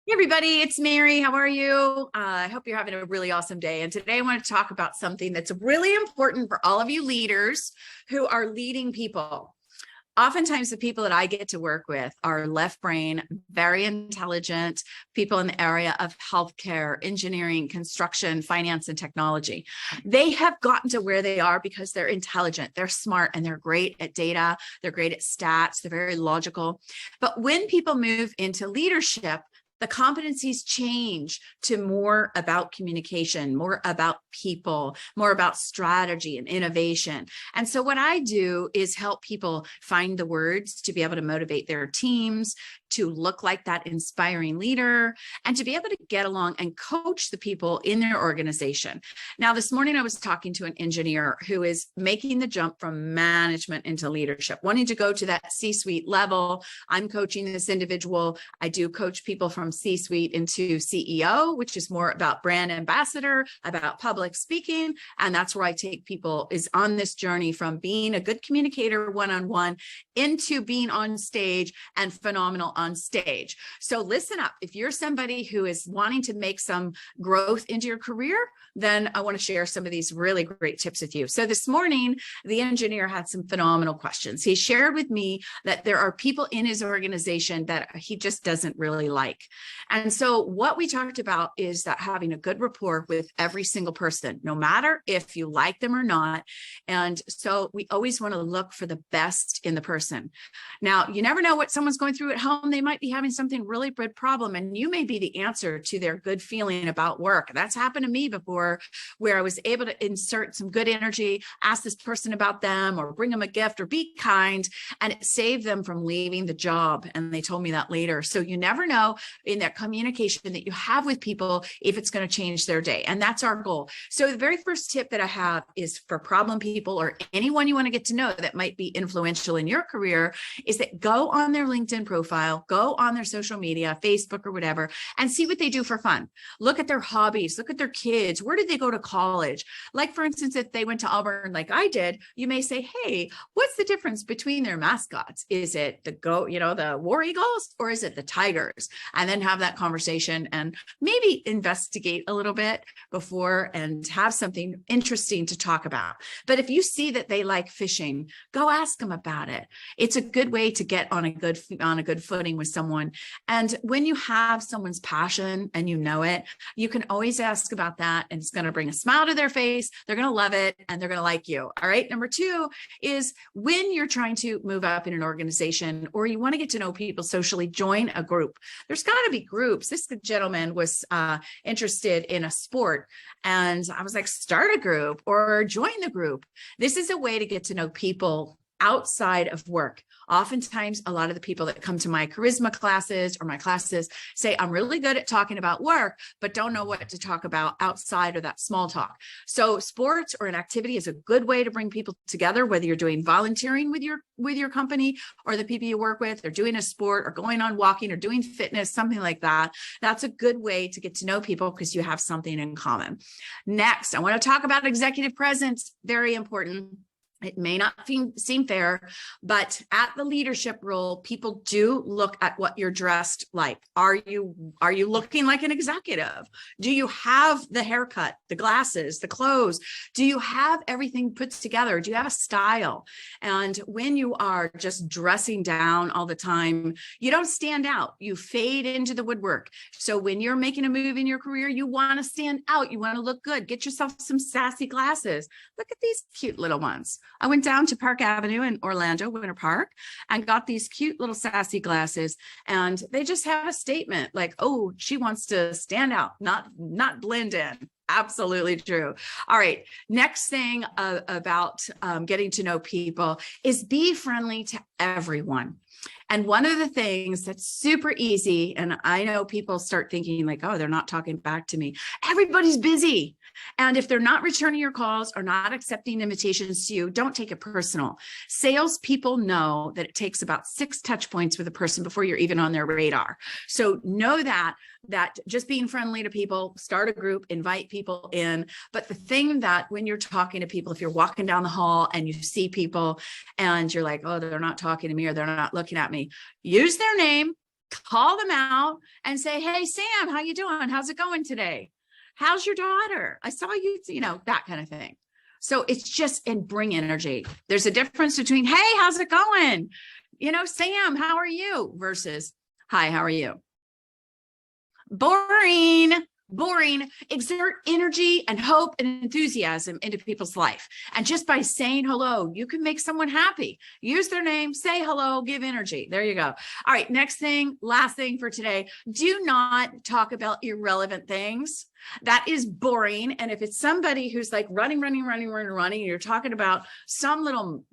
Hey everybody, it's Mary. How are you? I hope you're having a really awesome day. And today I want to talk about something that's really important for all of you leaders who are leading people. Oftentimes the people that I get to work with are left brain, very intelligent people in the area of healthcare, engineering, construction, finance, and technology. They have gotten to where they are because they're intelligent, they're smart, and they're great at data. They're great at stats. They're very logical. But when people move into leadership, the competencies change to more about communication, more about people, more about strategy and innovation. And so what I do is help people find the words to be able to motivate their teams, to look like that inspiring leader, and to be able to get along and coach the people in their organization. Now, this morning I was talking to an engineer who is making the jump from management into leadership, wanting to go to that C-suite level. I'm coaching this individual. I do coach people from C-suite into CEO, which is more about brand ambassador, about public speaking. And that's where I take people is on this journey from being a good communicator one-on-one into being on stage and phenomenal on stage. So listen up. If you're somebody who is wanting to make some growth into your career, then I want to share some of these really great tips with you. So this morning, the engineer had some phenomenal questions. He shared with me that there are people in his organization that he just doesn't really like. And so what we talked about is that having a good rapport with every single person, no matter if you like them or not. And so we always want to look for the best in the person. Now, you never know what someone's going through at home. They might be having something really big problem, and you may be the answer to their good feeling about work. That's happened to me before, where I was able to insert some good energy, ask this person about them, or bring them a gift, or be kind, and it saved them from leaving the job. And they told me that later. So you never know in that communication that you have with people if it's going to change their day. And that's our goal. So the very first tip that I have is for problem people or anyone you want to get to know that might be influential in your career, is that go on their LinkedIn profile, go on their social media, Facebook or whatever, and see what they do for fun. Look at their hobbies, look at their kids. Where did they go to college? Like, for instance, if they went to Auburn like I did, you may say, hey, what's the difference between their mascots? Is it the War Eagles, or is it the Tigers? And then have that conversation and maybe investigate a little bit before and have something interesting to talk about. But if you see that they like fishing, go ask them about it. It's a good way to get on a good footing with someone. And when you have someone's passion and you know it, you can always ask about that, and it's going to bring a smile to their face. They're going to love it, and they're going to like you. All right. Number two is when you're trying to move up in an organization or you want to get to know people socially, join a group. There's got to be groups. This gentleman was interested in a sport, and I was like, start a group or join the group. This is a way to get to know people outside of work. Oftentimes, a lot of the people that come to my charisma classes or my classes say, I'm really good at talking about work, but don't know what to talk about outside of that small talk. So sports or an activity is a good way to bring people together, whether you're doing volunteering with your company or the people you work with, or doing a sport or going on walking or doing fitness, something like that. That's a good way to get to know people because you have something in common. Next, I want to talk about executive presence. Very important. It may not seem fair, but at the leadership role, people do look at what you're dressed like. Are you looking like an executive? Do you have the haircut, the glasses, the clothes? Do you have everything put together? Do you have a style? And when you are just dressing down all the time, you don't stand out. You fade into the woodwork. So when you're making a move in your career, you want to stand out. You want to look good. Get yourself some sassy glasses. Look at these cute little ones. I went down to Park Avenue in Orlando, Winter Park, and got these cute little sassy glasses. And they just have a statement like, oh, she wants to stand out, not blend in. Absolutely true. All right. Next thing about getting to know people is be friendly to everyone. And one of the things that's super easy, and I know people start thinking like, oh, they're not talking back to me. Everybody's busy. And if they're not returning your calls or not accepting invitations to you, don't take it personal. Salespeople know that it takes about 6 touch points with a person before you're even on their radar. So know that just being friendly to people, start a group, invite people in. But the thing that when you're talking to people, if you're walking down the hall and you see people and you're like, oh, they're not talking to me or they're not looking at me, use their name, call them out and say, hey, Sam, how you doing? How's it going today? How's your daughter? I saw you, that kind of thing. So it's just, and bring energy. There's a difference between, hey, how's it going? Sam, how are you? Versus, hi, how are you? Boring. Exert energy and hope and enthusiasm into people's life. And just by saying hello, you can make someone happy. Use their name, say hello, give energy. There you go. All right, last thing for today. Do not talk about irrelevant things. That is boring. And if it's somebody who's like running, and you're talking about some little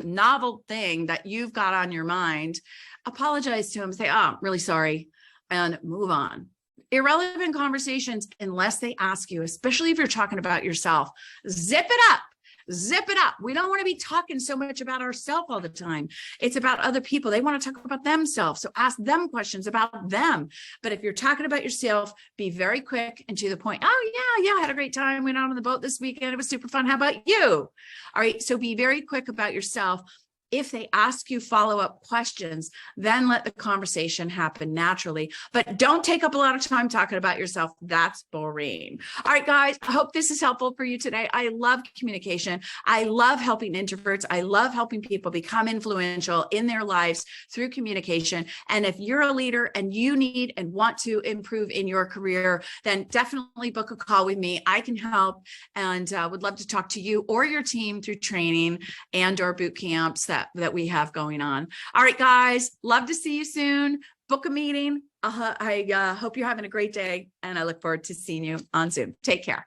novel thing that you've got on your mind, apologize to them, say, oh, I'm really sorry, and move on. Irrelevant conversations, unless they ask you, especially if you're talking about yourself, zip it up. We don't want to be talking so much about ourselves all the time. It's about other people. They want to talk about themselves. So ask them questions about them. But if you're talking about yourself, be very quick and to the point. Oh, yeah, I had a great time. Went out on the boat this weekend. It was super fun. How about you? All right. So be very quick about yourself. If they ask you follow-up questions, then let the conversation happen naturally. But don't take up a lot of time talking about yourself. That's boring. All right, guys, I hope this is helpful for you today. I love communication. I love helping introverts. I love helping people become influential in their lives through communication. And if you're a leader and you need and want to improve in your career, then definitely book a call with me. I can help and would love to talk to you or your team through training and or boot camps that we have going on. All right, guys, love to see you soon. Book a meeting. I hope you're having a great day, and I look forward to seeing you on Zoom. Take care.